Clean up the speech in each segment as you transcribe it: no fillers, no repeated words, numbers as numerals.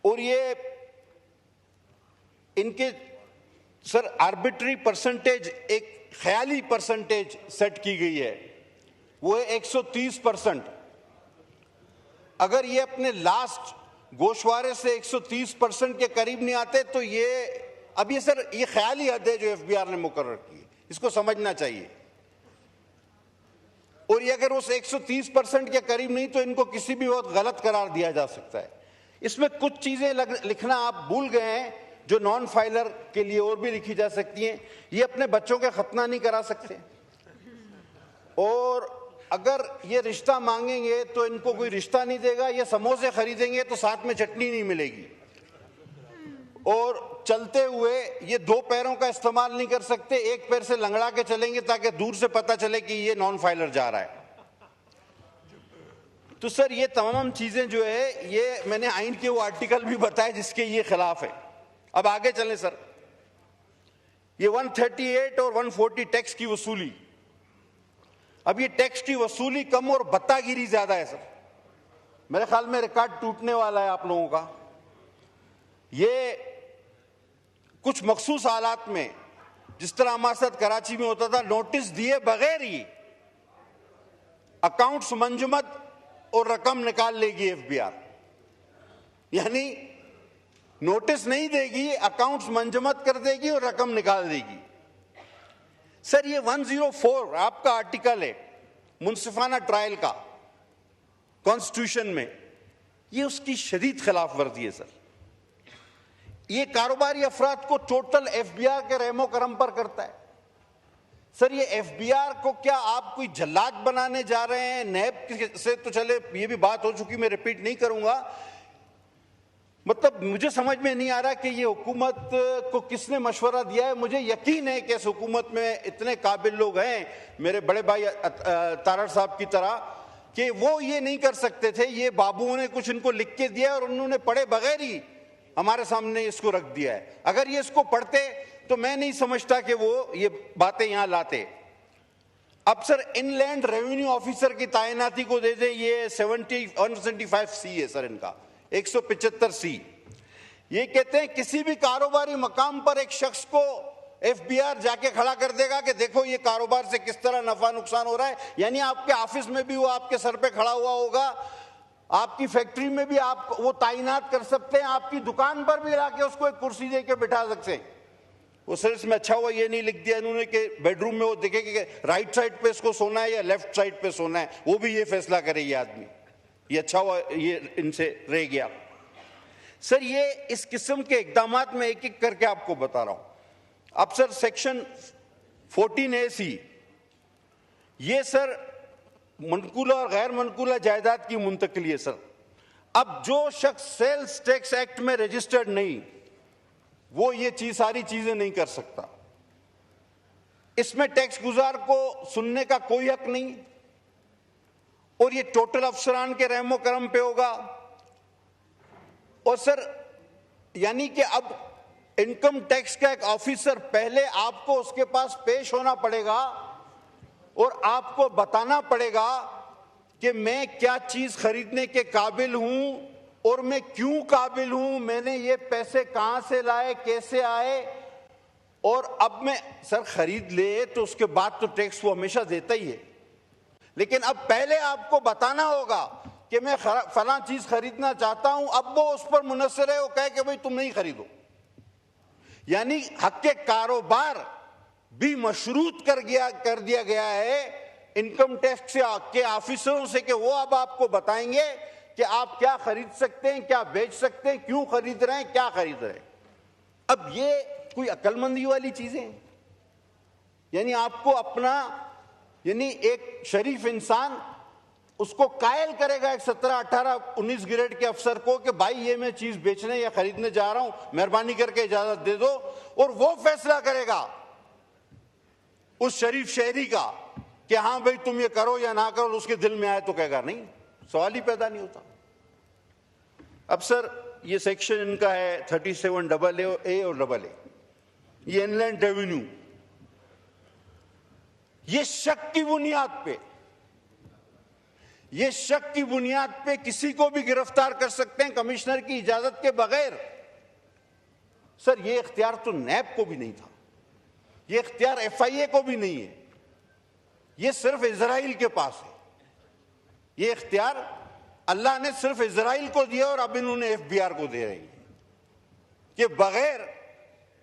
और ये इनके सर आर्बिट्री परसेंटेज, एक ख्याली परसेंटेज सेट की गई है, वो है 130%। अगर ये अपने लास्ट गोशवारे से 130% के करीब नहीं आते तो ये अब ये सर ये ख्याली हद है जो एफबीआर ने मुकर्रर की है, इसको समझना चाहिए। और ये अगर उस 130% के करीब नहीं तो इनको किसी भी वक्त गलत करार दिया जा सकता है। इसमें कुछ चीजें लिखना आप भूल गए हैं जो नॉन फाइलर के लिए और भी लिखी जा सकती हैं। ये अपने बच्चों के खतना नहीं करा सकते, और अगर ये रिश्ता मांगेंगे तो इनको कोई रिश्ता नहीं देगा, ये समोसे खरीदेंगे तो साथ में चटनी नहीं मिलेगी, और चलते हुए ये दो पैरों का इस्तेमाल नहीं कर सकते, एक पैर से लंगड़ा के चलेंगे ताकि दूर से पता चले कि ये नॉन फाइलर जा रहा है। तो सर ये तमाम चीजें जो है ये मैंने आइन के वो आर्टिकल भी बताए जिसके ये खिलाफ है। अब आगे चलें सर, ये 138 और 140 टैक्स की वसूली, अब ये टैक्स की वसूली कम और बत्तागिरी ज्यादा है सर। मेरे ख्याल में रिकॉर्ड टूटने वाला है आप लोगों का। ये कुछ मखसूस हालात में, जिस तरह हमारे साथ कराची में होता था, नोटिस दिए बगैर ही अकाउंट्स मंजमद और रकम निकाल लेगी एफबीआर, यानी नोटिस नहीं देगी, अकाउंट्स मंजमद कर देगी और रकम निकाल देगी। सर ये 104 आपका आर्टिकल है मुंसिफाना ट्रायल का कॉन्स्टिट्यूशन में, ये उसकी शदीद खिलाफ वर्जी है सर। ये कारोबारी अफराद को टोटल एफबीआर के रहमो करम पर करता है। सर ये एफबीआर को क्या आप कोई जल्लाद बनाने जा रहे हैं? नैब से तो चले ये भी बात हो चुकी, मैं रिपीट नहीं करूंगा। मतलब मुझे समझ में नहीं आ रहा कि ये हुकूमत को किसने मशवरा दिया है। मुझे यकीन है कि इस हुकूमत में इतने काबिल लोग हैं, मेरे बड़े भाई तारड़ साहब की तरह, कि वो ये नहीं कर सकते थे। ये बाबुओं ने कुछ इनको लिख के दिया और उन्होंने पढ़े बगैर ही हमारे सामने इसको रख दिया है। अगर ये इसको पढ़ते तो मैं नहीं समझता कि वो ये बातें यहां लाते। अब सर इनलैंड रेवेन्यू ऑफिसर की तैनाती को दे दें, ये 175 सी है सर, इनका 175 सी। ये कहते हैं किसी भी कारोबारी मकाम पर एक शख्स को एफबीआर जाके खड़ा कर देगा कि देखो ये कारोबार से किस तरह नफा नुकसान हो रहा है। यानी आपके ऑफिस में भी वो आपके सर पे खड़ा हुआ होगा, आपकी फैक्ट्री में भी आप वो तैनात कर सकते हैं, आपकी दुकान पर भी लाके उसको एक कुर्सी दे के बिठा सकते हैं। वो सर इसमें अच्छा हुआ ये नहीं लिख दिया इन्होंने कि बेडरूम में वो देखे कि राइट साइड पे इसको सोना है या लेफ्ट साइड पे सोना है, वो भी ये फैसला करे ये आदमी। ये अच्छा हुआ ये इनसे रह गया। सर ये इस किस्म के इकदामात में एक एक करके आपको बता रहा हूं। अब सर सेक्शन 14A(c), ये सर मनकूला और गैर मनकूला जायदाद की मुंतकली है सर। अब जो शख्स सेल्स टैक्स एक्ट में रजिस्टर्ड नहीं, वो ये सारी चीजें नहीं कर सकता। इसमें टैक्स गुजार को सुनने का कोई हक नहीं, और ये टोटल अफसरान के रहमो करम पे होगा। और सर यानी कि अब इनकम टैक्स का एक ऑफिसर, पहले आपको उसके पास पेश होना पड़ेगा और आपको बताना पड़ेगा कि मैं क्या चीज खरीदने के काबिल हूं और मैं क्यों काबिल हूं, मैंने ये पैसे कहां से लाए, कैसे आए। और अब मैं सर खरीद ले तो उसके बाद तो टैक्स वो हमेशा देता ही है, लेकिन अब पहले आपको बताना होगा कि मैं फलां चीज खरीदना चाहता हूं। अब वो उस पर मुनस्सर है, वो कहे कि भाई तुम नहीं खरीदो। यानी हक के कारोबार भी मशरूत कर दिया गया है इनकम टैक्स के ऑफिसरों से कि वो अब आपको बताएंगे कि आप क्या खरीद सकते हैं, क्या बेच सकते हैं, क्यों खरीद रहे हैं, क्या खरीद रहे हैं। अब ये कोई अक्लमंदी वाली चीजें हैं? यानी आपको अपना, यानी एक शरीफ इंसान उसको कायल करेगा एक 17, 18, 19 ग्रेड के अफसर को कि भाई ये मैं चीज बेचने या खरीदने जा रहा हूं, मेहरबानी करके इजाजत दे दो, और वो फैसला करेगा उस शरीफ शहरी का कि हाँ भाई तुम ये करो या ना करो। उसके दिल में आए तो कहेगा नहीं, सवाल ही पैदा नहीं होता। अब सर ये सेक्शन इनका है 37AA और AA, ये इनलैंड रेवेन्यू, ये शक की बुनियाद पे ये शक की बुनियाद पे किसी को भी गिरफ्तार कर सकते हैं कमिश्नर की इजाजत के बगैर। सर, ये इख्तियार तो नैब को भी नहीं था, ये इख्तियार FIA को भी नहीं है, ये सिर्फ इजराइल के पास है। ये इख्तियार अल्लाह ने सिर्फ इजराइल को दिया और अब इन्होंने FBR को दे रही है कि बगैर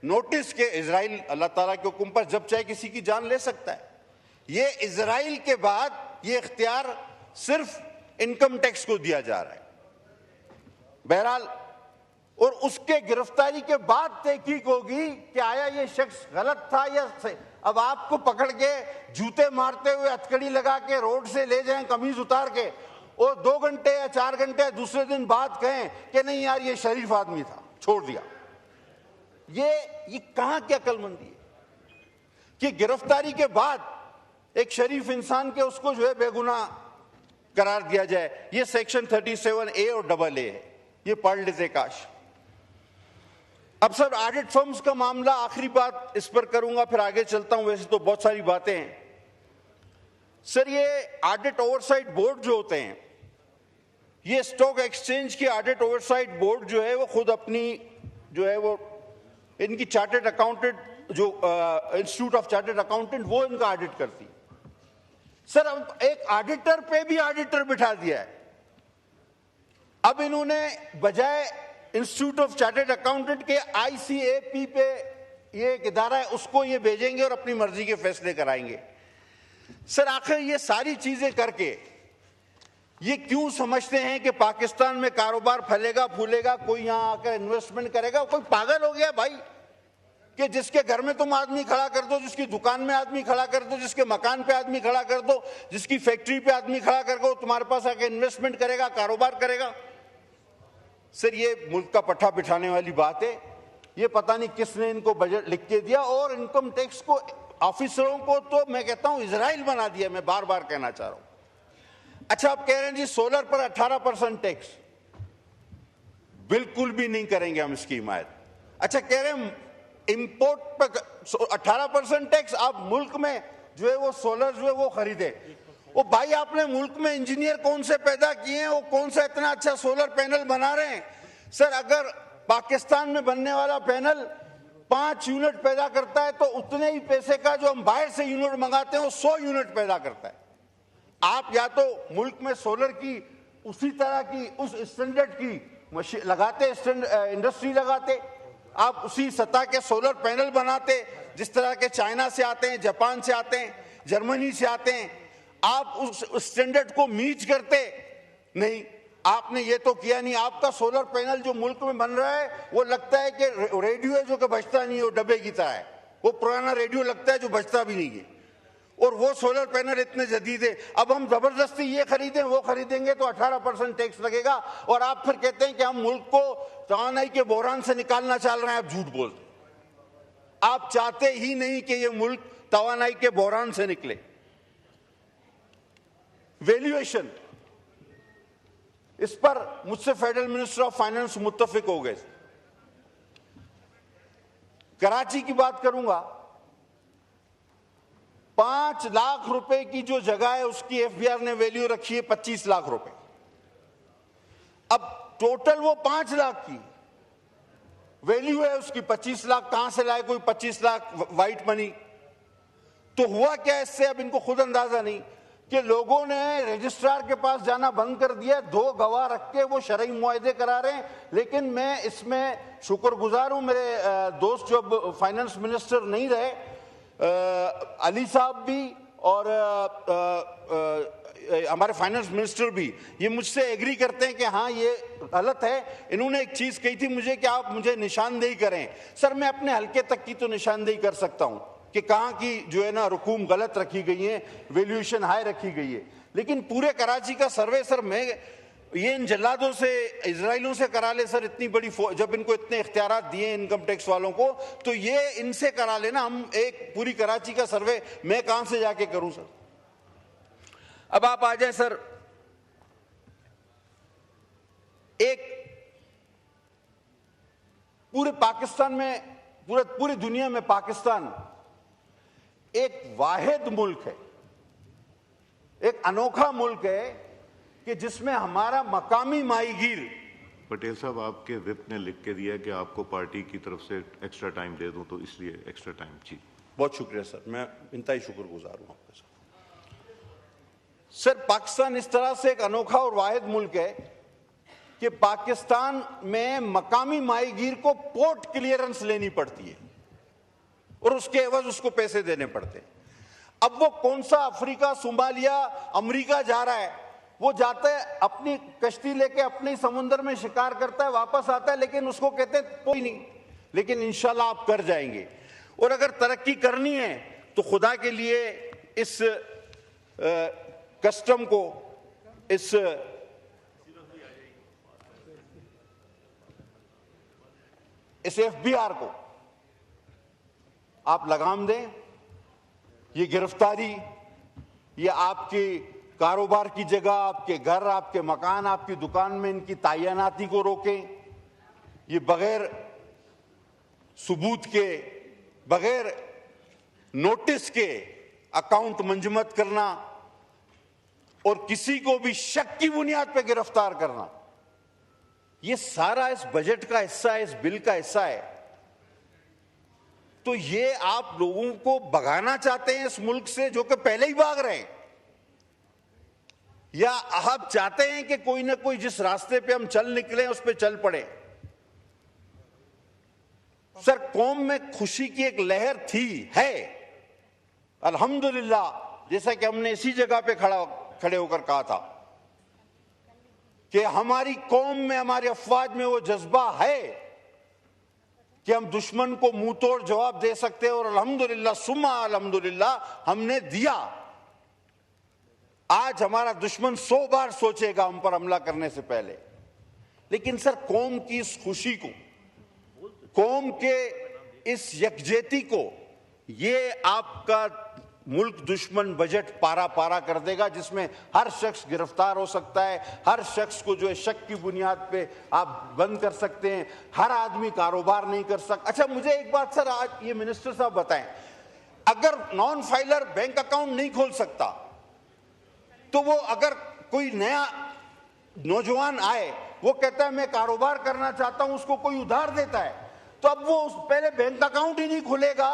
नोटिस के इजराइल अल्लाह ताला के हुक्म पर जब चाहे किसी की जान ले सकता है। ये इजराइल के बाद ये इख्तियार सिर्फ इनकम टैक्स को दिया जा रहा है। बहरहाल, और उसके गिरफ्तारी के बाद तहकीक होगी कि आया ये शख्स गलत था या सही। अब आपको पकड़ के जूते मारते हुए हथकड़ी लगा के रोड से ले जाएं कमीज उतार के और 2 घंटे या 4 घंटे दूसरे दिन बाद कहें कि नहीं यार ये शरीफ आदमी था, छोड़ दिया। ये कहां की अक्लमंदी है कि गिरफ्तारी के बाद एक शरीफ इंसान के उसको जो है बेगुनाह करार दिया जाए। ये सेक्शन 37A और AA है, ये पढ़ लेते काश। अब सर, ऑडिट फर्म्स का मामला, आखिरी बात इस पर करूंगा फिर आगे चलता हूं, वैसे तो बहुत सारी बातें हैं। सर, ये ऑडिट ओवरसाइट बोर्ड जो होते हैं, ये स्टॉक एक्सचेंज की ऑडिट ओवरसाइट बोर्ड जो है वो खुद अपनी जो है वो इनकी चार्टर्ड अकाउंटेंट जो इंस्टीट्यूट ऑफ चार्टर्ड अकाउंटेंट वो इनका ऑडिट करती। सर, अब एक ऑडिटर पे भी ऑडिटर बिठा दिया है। अब इन्होंने बजाय इंस्टीट्यूट ऑफ चार्टर्ड अकाउंटेंट के ICAP पे ये एक इदारा है उसको ये भेजेंगे और अपनी मर्जी के फैसले कराएंगे। सर, आखिर ये सारी चीजें करके ये क्यों समझते हैं कि पाकिस्तान में कारोबार फैलेगा फूलेगा, कोई यहां आकर इन्वेस्टमेंट करेगा? कोई पागल हो गया भाई कि जिसके घर में तुम आदमी खड़ा कर दो, जिसकी दुकान में आदमी खड़ा कर दो, जिसके मकान पे आदमी खड़ा कर दो, जिसकी फैक्ट्री पे आदमी खड़ा कर दो, तुम्हारे पास आके इन्वेस्टमेंट करेगा, कारोबार करेगा। सर, ये मुल्क का पट्टा बिठाने वाली बात है। ये पता नहीं किसने इनको बजट लिख के दिया और इनकम टैक्स को ऑफिसरों को तो मैं कहता हूं इजराइल बना दिया। मैं बार बार कहना चाह रहा हूं। अच्छा, आप कह रहे हैं जी सोलर पर 18% टैक्स, बिल्कुल भी नहीं करेंगे हम इसकी हिमायत। अच्छा, कह रहे हैं इंपोर्ट पर 18% टैक्स, आप मुल्क में जो है वो सोलर जो है वो खरीदे। वो भाई, आपने मुल्क में इंजीनियर कौन से पैदा किए हैं, वो कौन सा इतना अच्छा सोलर पैनल बना रहे हैं? सर, अगर पाकिस्तान में बनने वाला पैनल 5 यूनिट पैदा करता है तो उतने ही पैसे का जो हम बाहर से यूनिट मंगाते हैं वो 100 यूनिट पैदा करता है। आप या तो मुल्क में सोलर की उसी तरह की उस स्टैंडर्ड की मशीन लगाते, इंडस्ट्री लगाते, आप उसी सतह के सोलर पैनल बनाते जिस तरह के चाइना से आते हैं, जापान से आते हैं, जर्मनी से आते हैं। आप उस स्टैंडर्ड को मीट करते नहीं, आपने ये तो किया नहीं। आपका सोलर पैनल जो मुल्क में बन रहा है वो लगता है कि रेडियो है जो कि बजता नहीं है, वो डब्बे की तरह है। वो पुराना रेडियो लगता है जो बजता भी नहीं है। और वो सोलर पैनल इतने जदीद है। अब हम जबरदस्ती ये खरीदें वो खरीदेंगे तो 18% टैक्स लगेगा और आप फिर कहते हैं कि हम मुल्क को तवानाई के बहरान से निकालना चाह रहे हैं। आप झूठ बोलते, आप चाहते ही नहीं कि ये मुल्क तवानाई के बहरान से निकले। वैल्यूएशन, इस पर मुझसे फेडरल मिनिस्टर ऑफ फाइनेंस मुत्तफिक हो गए। कराची की बात करूंगा, 5 लाख रुपए की जो जगह है उसकी FBR ने वैल्यू रखी है 25 लाख रुपए। अब टोटल वो 5 लाख की वैल्यू है, उसकी 25 लाख कहां से लाए कोई 25 लाख वाइट मनी? तो हुआ क्या इससे, अब इनको खुद अंदाजा नहीं कि लोगों ने रजिस्ट्रार के पास जाना बंद कर दिया। 2 गवाह रख के वो शरई मुआहदे करा रहे हैं। लेकिन मैं इसमें शुक्रगुजार हूं, मेरे दोस्त जो अब फाइनेंस मिनिस्टर नहीं रहे, अली साहब भी और हमारे फाइनेंस मिनिस्टर भी, ये मुझसे एग्री करते हैं कि हाँ ये गलत है। इन्होंने एक चीज कही थी मुझे कि आप मुझे निशानदेही करें। सर, मैं अपने हल्के तक की तो निशानदेही कर सकता हूं कि कहां की जो है ना रकूम गलत रखी गई है, वैल्यूएशन हाई रखी गई है। लेकिन पूरे कराची का सर्वे सर मैं ये इन जल्लादों से, इजराइलों से करा ले सर। इतनी बड़ी जब इनको इतने इख्तियारात दिए इनकम टैक्स वालों को, तो ये इनसे करा लेना। हम एक पूरी कराची का सर्वे मैं कहां से जाके करूं सर? अब आप आ जाए सर, एक पूरे पाकिस्तान में, पूरी दुनिया में पाकिस्तान एक वाहिद मुल्क है, एक अनोखा मुल्क है कि जिसमें हमारा मकामी माहीगीर। पटेल साहब, आपके विप ने लिख के दिया कि आपको पार्टी की तरफ से एक्स्ट्रा टाइम दे दूं, तो इसलिए एक्स्ट्रा टाइम। जी बहुत शुक्रिया सर, मैं इंतहाई शुक्रगुजार हूं आपके साथ। सर, पाकिस्तान इस तरह से एक अनोखा और वाहिद मुल्क है कि पाकिस्तान में मकामी माहीगीर को पोर्ट क्लियरेंस लेनी पड़ती है और उसके एवज उसको पैसे देने पड़ते हैं। अब वो कौन सा अफ्रीका, सोमालिया, अमेरिका जा रहा है, वो जाता है अपनी कश्ती लेके अपने समुद्र में शिकार करता है, वापस आता है, लेकिन उसको कहते हैं कोई नहीं, लेकिन इंशाल्लाह आप कर जाएंगे। और अगर तरक्की करनी है तो खुदा के लिए इस कस्टम को, इस एफबीआर को आप लगाम दें। ये गिरफ्तारी, ये आपकी कारोबार की जगह, आपके घर, आपके मकान, आपकी दुकान में इनकी तैनाती को रोकें। ये बगैर सबूत के, बगैर नोटिस के अकाउंट मंजमद करना और किसी को भी शक की बुनियाद पर गिरफ्तार करना, ये सारा इस बजट का हिस्सा है, इस बिल का हिस्सा है। तो ये आप लोगों को भगाना चाहते हैं इस मुल्क से, जो कि पहले ही भाग रहे हैं, या आप चाहते हैं कि कोई ना कोई जिस रास्ते पे हम चल निकले उस पे चल पड़े। सर, कौम में खुशी की एक लहर थी, है, अल्हम्दुलिल्लाह, जैसा कि हमने इसी जगह पे खड़े होकर कहा था कि हमारी कौम में, हमारी अफवाज में वो जज्बा है कि हम दुश्मन को मुंह तोड़ जवाब दे सकते हैं, और अल्हम्दुलिल्लाह सुम्मा अल्हम्दुलिल्लाह हमने दिया। आज हमारा दुश्मन 100 बार सोचेगा हम पर हमला करने से पहले। लेकिन सर, कौम की इस खुशी को, कौम के इस यकजहती को, ये आपका मुल्क दुश्मन बजट पारा पारा कर देगा, जिसमें हर शख्स गिरफ्तार हो सकता है, हर शख्स को जो है शक की बुनियाद पे आप बंद कर सकते हैं, हर आदमी कारोबार नहीं कर सकता। अच्छा, मुझे एक बात सर, आज ये मिनिस्टर साहब बताएं, अगर नॉन फाइलर बैंक अकाउंट नहीं खोल सकता, तो वो अगर कोई नया नौजवान आए, वो कहता है मैं कारोबार करना चाहता हूं, उसको कोई उधार देता है, तो अब वो पहले बैंक अकाउंट ही नहीं खुलेगा,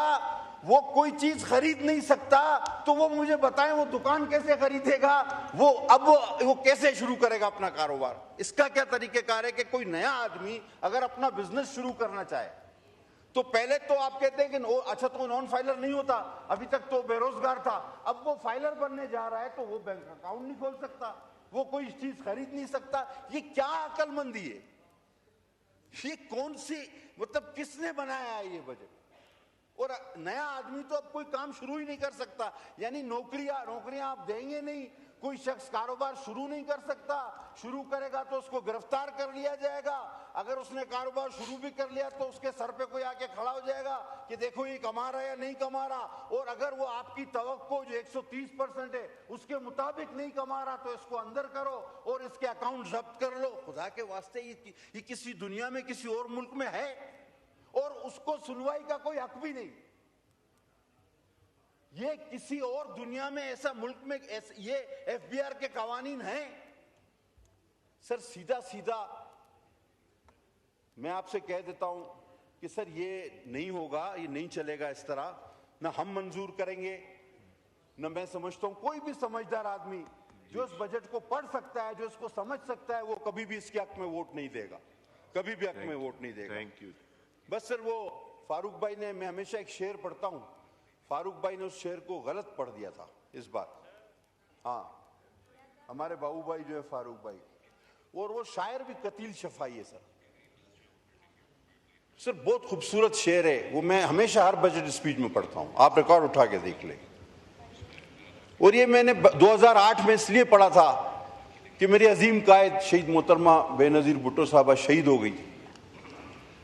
वो कोई चीज खरीद नहीं सकता, तो वो मुझे बताएं वो दुकान कैसे खरीदेगा, वो कैसे शुरू करेगा अपना कारोबार। इसका क्या तरीकेकार है कि कोई नया आदमी अगर अपना बिजनेस शुरू करना चाहे, तो पहले तो आप कहते हैं कि अच्छा तो नॉन फाइलर नहीं होता, अभी तक तो बेरोजगार था, अब वो फाइलर बनने जा रहा है तो वो बैंक अकाउंट नहीं खोल सकता, वो कोई चीज खरीद नहीं सकता। ये क्या अकलमंदी है? ये कौन सी, मतलब किसने बनाया है ये बजट? और नया आदमी तो अब कोई काम शुरू ही नहीं कर सकता, यानी नौकरियां आप देंगे नहीं, कोई शख्स कारोबार शुरू नहीं कर सकता, शुरू करेगा तो उसको गिरफ्तार कर लिया जाएगा, अगर उसने कारोबार शुरू भी कर लिया तो उसके सर पे कोई आके खड़ा हो जाएगा कि देखो ये कमा रहा है या नहीं कमा रहा, और अगर वो आपकी तवक्को जो 130% है उसके मुताबिक नहीं कमा रहा तो इसको अंदर करो और इसके अकाउंट जब्त कर लो। खुदा के वास्ते ये किसी दुनिया में किसी और मुल्क में है? और उसको सुनवाई का कोई हक भी नहीं। ये किसी और दुनिया में, ऐसा मुल्क में ये एफबीआर के कानून हैं? सर, सीधा सीधा मैं आपसे कह देता हूं कि सर ये नहीं होगा, ये नहीं चलेगा इस तरह, ना हम मंजूर करेंगे, ना मैं समझता हूं कोई भी समझदार आदमी जो इस बजट को पढ़ सकता है, जो इसको समझ सकता है, वो कभी भी इसके हक में वोट नहीं देगा, कभी भी हक में वोट नहीं देगा। Thank you. बस सर, वो फारूक भाई ने, मैं हमेशा एक शेर पढ़ता हूं, फारूक भाई ने उस शेर को गलत पढ़ दिया था इस बार। हाँ, हमारे बाबू भाई जो है फारूक भाई, और वो शायर भी कतील शफाई है सर। सर बहुत खूबसूरत शेर है वो, मैं हमेशा हर बजट स्पीच में पढ़ता हूं, आप रिकॉर्ड उठा के देख लें। और ये मैंने 2008 में इसलिए पढ़ा था कि मेरी अजीम कायद शहीद मोहतरमा बेनजीर भुट्टो साहबा शहीद हो गई,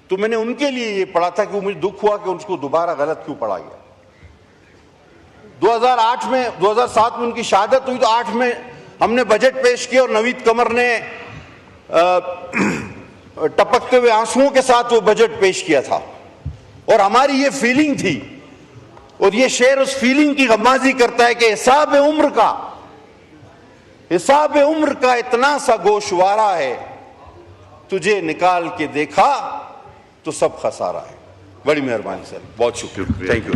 तो मैंने उनके लिए ये पढ़ा था कि मुझे दुख हुआ कि उसको दोबारा गलत क्यों पढ़ा गया। 2008 में, 2007 में उनकी शहादत हुई, तो 8 में हमने बजट पेश किया और नवीद कमर ने टपकते हुए आंसुओं के साथ वो बजट पेश किया था, और हमारी ये फीलिंग थी, और ये शेर उस फीलिंग की गमाजी करता है कि हिसाब उम्र का हिसाब उम्र का इतना सा गोशवारा है, तुझे निकाल के देखा तो सब खसारा है। बड़ी मेहरबानी सर, बहुत शुक्रिया, थैंक यू।